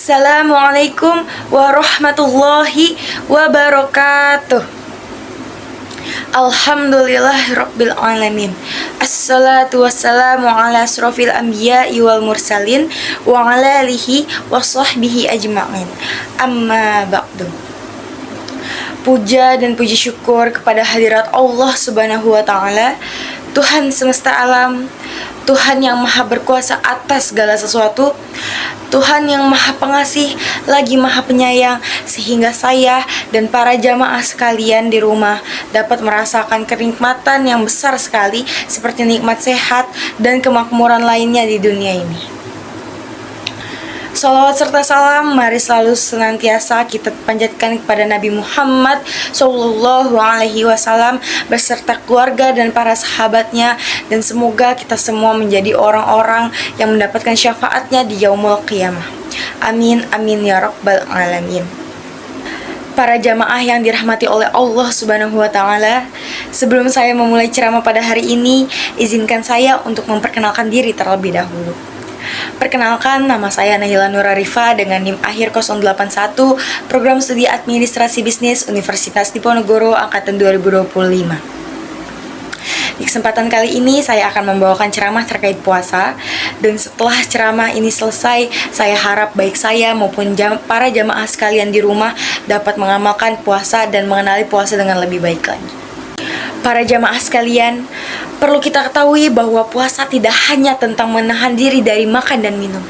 Assalamualaikum warahmatullahi wabarakatuh. Alhamdulillahirabbil alamin. Assalatu wassalamu ala asrofil anbiya'i wal mursalin wa ala alihi wa sahbihi ajma'in. Amma ba'du. Puja dan puji syukur kepada hadirat Allah Subhanahu wa taala, Tuhan semesta alam, Tuhan yang maha berkuasa atas segala sesuatu, Tuhan yang maha pengasih lagi maha penyayang, sehingga saya dan para jamaah sekalian di rumah dapat merasakan kenikmatan yang besar sekali, seperti nikmat sehat dan kemakmuran lainnya di dunia ini. Salawat serta salam mari selalu senantiasa kita panjatkan kepada Nabi Muhammad Sallallahu Alaihi Wasallam beserta keluarga dan para sahabatnya, dan semoga kita semua menjadi orang-orang yang mendapatkan syafaatnya di yaumul qiyamah. Amin amin ya rabbal alamin. Para jamaah yang dirahmati oleh Allah Subhanahu wa taala, sebelum saya memulai ceramah pada hari ini, izinkan saya untuk memperkenalkan diri terlebih dahulu. Perkenalkan, nama saya Nahila Nur Arifa dengan NIM akhir 081, Program Studi Administrasi Bisnis Universitas Diponegoro Angkatan 2025. Di kesempatan kali ini saya akan membawakan ceramah terkait puasa, dan setelah ceramah ini selesai, saya harap baik saya maupun para jamaah sekalian di rumah dapat mengamalkan puasa dan mengenali puasa dengan lebih baik lagi. Para jamaah sekalian, perlu kita ketahui bahwa puasa tidak hanya tentang menahan diri dari makan dan minum.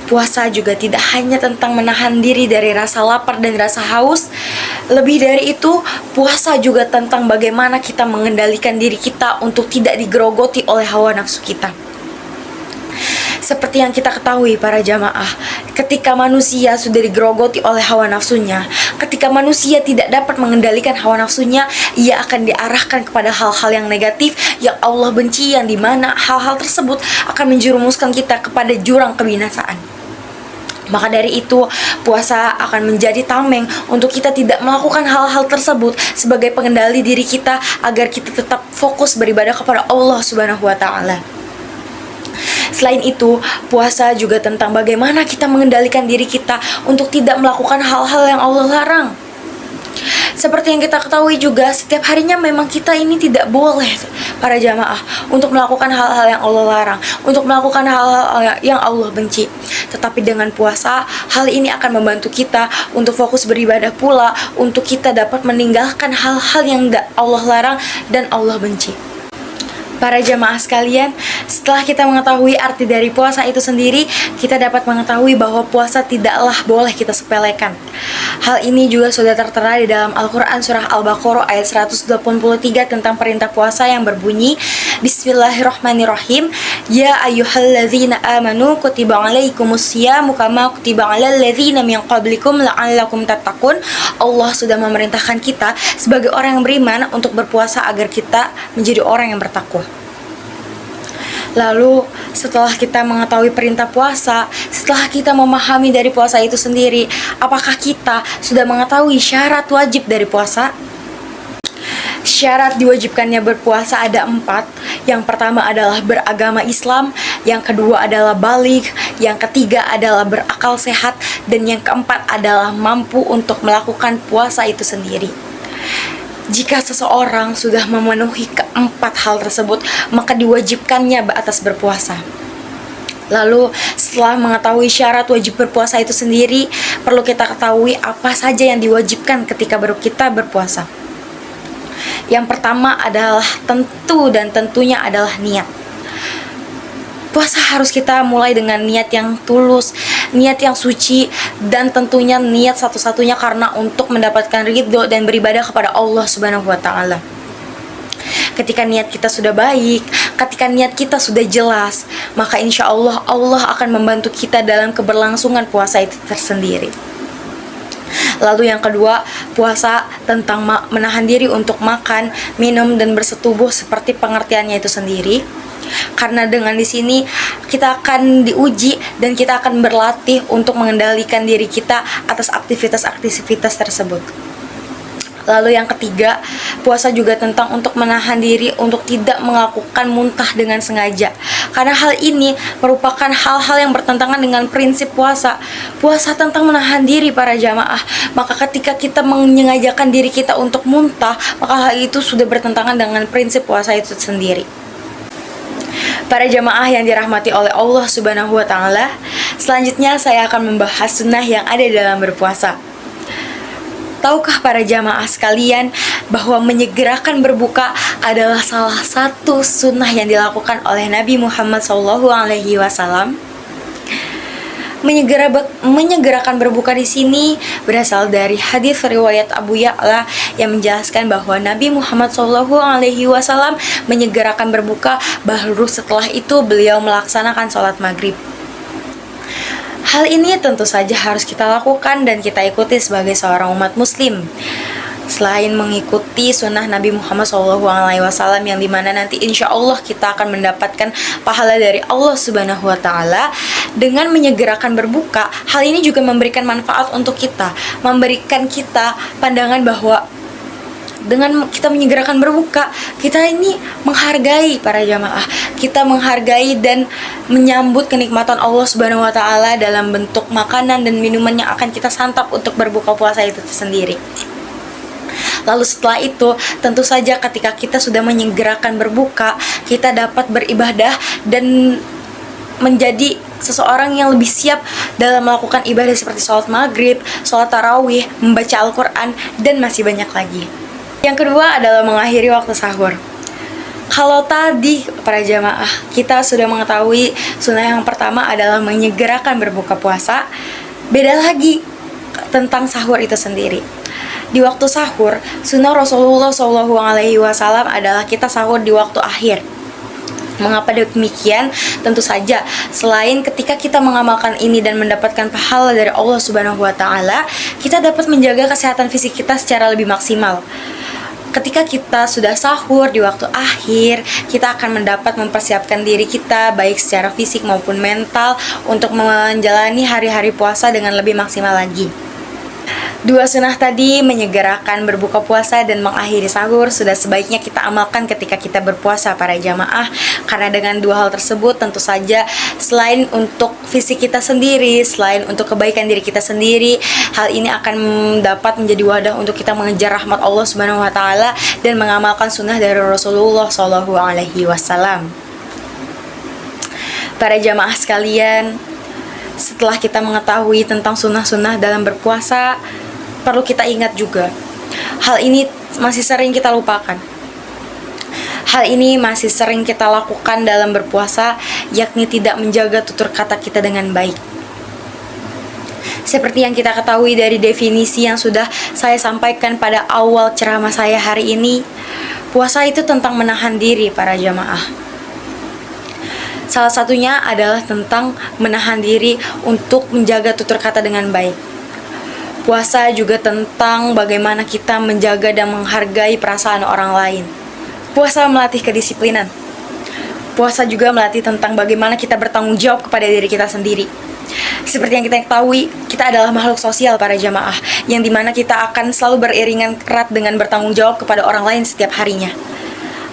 Puasa juga tidak hanya tentang menahan diri dari rasa lapar dan rasa haus. Lebih dari itu, puasa juga tentang bagaimana kita mengendalikan diri kita untuk tidak digerogoti oleh hawa nafsu kita. Seperti yang kita ketahui para jamaah, ketika manusia sudah digerogoti oleh hawa nafsunya, ketika manusia tidak dapat mengendalikan hawa nafsunya, ia akan diarahkan kepada hal-hal yang negatif yang Allah benci, yang dimana hal-hal tersebut akan menjerumuskan kita kepada jurang kebinasaan. Maka dari itu, puasa akan menjadi tameng untuk kita tidak melakukan hal-hal tersebut sebagai pengendali diri kita, agar kita tetap fokus beribadah kepada Allah Subhanahu wa taala. Selain itu, puasa juga tentang bagaimana kita mengendalikan diri kita untuk tidak melakukan hal-hal yang Allah larang. Seperti yang kita ketahui juga, setiap harinya memang kita ini tidak boleh, para jamaah, untuk melakukan hal-hal yang Allah larang, untuk melakukan hal-hal yang Allah benci. Tetapi dengan puasa, hal ini akan membantu kita untuk fokus beribadah pula, untuk kita dapat meninggalkan hal-hal yang Allah larang dan Allah benci. Para jamaah sekalian, setelah kita mengetahui arti dari puasa itu sendiri, kita dapat mengetahui bahwa puasa tidaklah boleh kita sepelekan. Hal ini juga sudah tertera di dalam Al-Quran surah Al-Baqarah ayat 183 tentang perintah puasa yang berbunyi, Bismillahirrahmanirrahim, Ya ayyuhalladzina amanu kutiba alaikumusyamu kama kutiba alal ladzina min qablikum la'allakum tattaqun. Allah sudah memerintahkan kita sebagai orang yang beriman untuk berpuasa agar kita menjadi orang yang bertakwa. Lalu setelah kita mengetahui perintah puasa, setelah kita memahami dari puasa itu sendiri, apakah kita sudah mengetahui syarat wajib dari puasa? Syarat diwajibkannya berpuasa ada 4. Yang pertama adalah beragama Islam, yang kedua adalah baligh, yang ketiga adalah berakal sehat, dan yang keempat adalah mampu untuk melakukan puasa itu sendiri. Jika seseorang sudah memenuhi keempat hal tersebut, maka diwajibkannya atas berpuasa. Lalu setelah mengetahui syarat wajib berpuasa itu sendiri, perlu kita ketahui apa saja yang diwajibkan ketika kita berpuasa. Yang pertama adalah tentunya adalah niat. Puasa harus kita mulai dengan niat yang tulus, niat yang suci, dan tentunya niat satu-satunya karena untuk mendapatkan ridho dan beribadah kepada Allah Subhanahu wa taala. Ketika niat kita sudah baik, ketika niat kita sudah jelas, maka insya Allah Allah akan membantu kita dalam keberlangsungan puasa itu tersendiri. Lalu yang kedua, puasa tentang menahan diri untuk makan, minum, dan bersetubuh seperti pengertiannya itu sendiri. Karena dengan di sini kita akan diuji dan kita akan berlatih untuk mengendalikan diri kita atas aktivitas-aktivitas tersebut. Lalu yang ketiga, puasa juga tentang untuk menahan diri untuk tidak melakukan muntah dengan sengaja. Karena hal ini merupakan hal-hal yang bertentangan dengan prinsip puasa. Puasa tentang menahan diri para jamaah. Maka ketika kita menyengajakan diri kita untuk muntah, maka hal itu sudah bertentangan dengan prinsip puasa itu sendiri. Para jamaah yang dirahmati oleh Allah Subhanahu wa Ta'ala, selanjutnya saya akan membahas sunnah yang ada dalam berpuasa. Tahukah para jamaah sekalian bahwa menyegerakan berbuka adalah salah satu sunnah yang dilakukan oleh Nabi Muhammad SAW? Menyegerakan berbuka di sini berasal dari hadis riwayat Abu Ya'la yang menjelaskan bahwa Nabi Muhammad SAW menyegerakan berbuka baru setelah itu beliau melaksanakan sholat maghrib. Hal ini tentu saja harus kita lakukan dan kita ikuti sebagai seorang umat muslim. Selain mengikuti sunnah Nabi Muhammad SAW yang dimana nanti insya Allah kita akan mendapatkan pahala dari Allah Subhanahu wa Ta'ala, dengan menyegerakan berbuka, hal ini juga memberikan manfaat untuk kita, memberikan kita pandangan bahwa dengan kita menyegerakan berbuka, kita ini menghargai para jamaah. Kita menghargai dan menyambut kenikmatan Allah Subhanahu wa Ta'ala dalam bentuk makanan dan minuman yang akan kita santap untuk berbuka puasa itu sendiri. Lalu setelah itu, tentu saja ketika kita sudah menyegerakan berbuka, kita dapat beribadah dan menjadi seseorang yang lebih siap dalam melakukan ibadah seperti sholat maghrib, sholat tarawih, membaca Al-Quran, dan masih banyak lagi. Yang kedua adalah mengakhiri waktu sahur. Kalau tadi para jamaah kita sudah mengetahui sunnah yang pertama adalah menyegerakan berbuka puasa, beda lagi tentang sahur itu sendiri. Di waktu sahur, sunnah Rasulullah SAW adalah kita sahur di waktu akhir. Mengapa demikian? Tentu saja selain ketika kita mengamalkan ini dan mendapatkan pahala dari Allah Subhanahu wa Ta'ala, kita dapat menjaga kesehatan fisik kita secara lebih maksimal. Ketika kita sudah sahur di waktu akhir, kita akan mendapat mempersiapkan diri kita baik secara fisik maupun mental untuk menjalani hari-hari puasa dengan lebih maksimal lagi. Dua sunnah tadi, menyegerakan berbuka puasa dan mengakhiri sahur, sudah sebaiknya kita amalkan ketika kita berpuasa para jamaah. Karena dengan dua hal tersebut tentu saja selain untuk fisik kita sendiri, selain untuk kebaikan diri kita sendiri, hal ini akan dapat menjadi wadah untuk kita mengejar rahmat Allah Subhanahu wa Ta'ala dan mengamalkan sunnah dari Rasulullah SAW. Para jamaah sekalian, setelah kita mengetahui tentang sunnah-sunnah dalam berpuasa, perlu kita ingat juga, hal ini masih sering kita lupakan. Hal ini masih sering kita lakukan dalam berpuasa, yakni tidak menjaga tutur kata kita dengan baik. Seperti yang kita ketahui dari definisi yang sudah saya sampaikan pada awal ceramah saya hari ini, puasa itu tentang menahan diri para jamaah. Salah satunya adalah tentang menahan diri untuk menjaga tutur kata dengan baik. Puasa juga tentang bagaimana kita menjaga dan menghargai perasaan orang lain. Puasa melatih kedisiplinan. Puasa juga melatih tentang bagaimana kita bertanggung jawab kepada diri kita sendiri. Seperti yang kita ketahui, kita adalah makhluk sosial para jamaah, yang dimana kita akan selalu beriringan erat dengan bertanggung jawab kepada orang lain setiap harinya.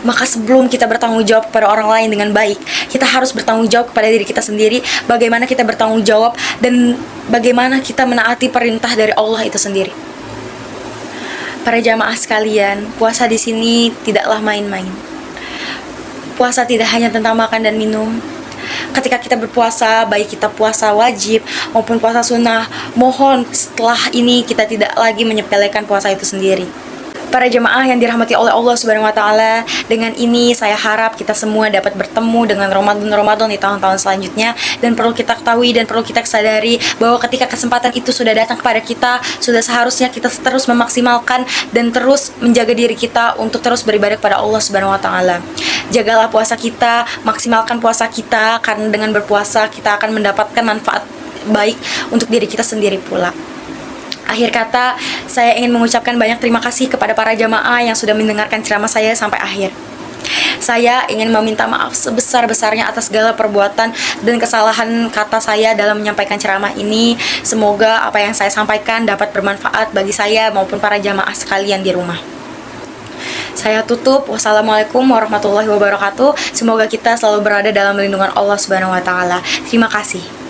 Maka sebelum kita bertanggung jawab kepada orang lain dengan baik, kita harus bertanggung jawab kepada diri kita sendiri, bagaimana kita bertanggung jawab dan bagaimana kita menaati perintah dari Allah itu sendiri. Para jamaah sekalian, puasa di sini tidaklah main-main. Puasa tidak hanya tentang makan dan minum. Ketika kita berpuasa, baik kita puasa wajib maupun puasa sunnah, mohon setelah ini kita tidak lagi menyepelekan puasa itu sendiri. Para jemaah yang dirahmati oleh Allah Subhanahu wa Ta'ala, dengan ini saya harap kita semua dapat bertemu dengan Ramadan di tahun-tahun selanjutnya. Dan perlu kita ketahui dan perlu kita sadari bahwa ketika kesempatan itu sudah datang kepada kita, sudah seharusnya kita terus memaksimalkan dan terus menjaga diri kita untuk terus beribadah kepada Allah Subhanahu wa Ta'ala. Jagalah puasa kita, maksimalkan puasa kita, karena dengan berpuasa kita akan mendapatkan manfaat baik untuk diri kita sendiri pula. Akhir kata, saya ingin mengucapkan banyak terima kasih kepada para jamaah yang sudah mendengarkan ceramah saya sampai akhir. Saya ingin meminta maaf sebesar-besarnya atas segala perbuatan dan kesalahan kata saya dalam menyampaikan ceramah ini. Semoga apa yang saya sampaikan dapat bermanfaat bagi saya maupun para jamaah sekalian di rumah. Saya tutup. Wassalamualaikum warahmatullahi wabarakatuh. Semoga kita selalu berada dalam lindungan Allah Subhanahu wa taala. Terima kasih.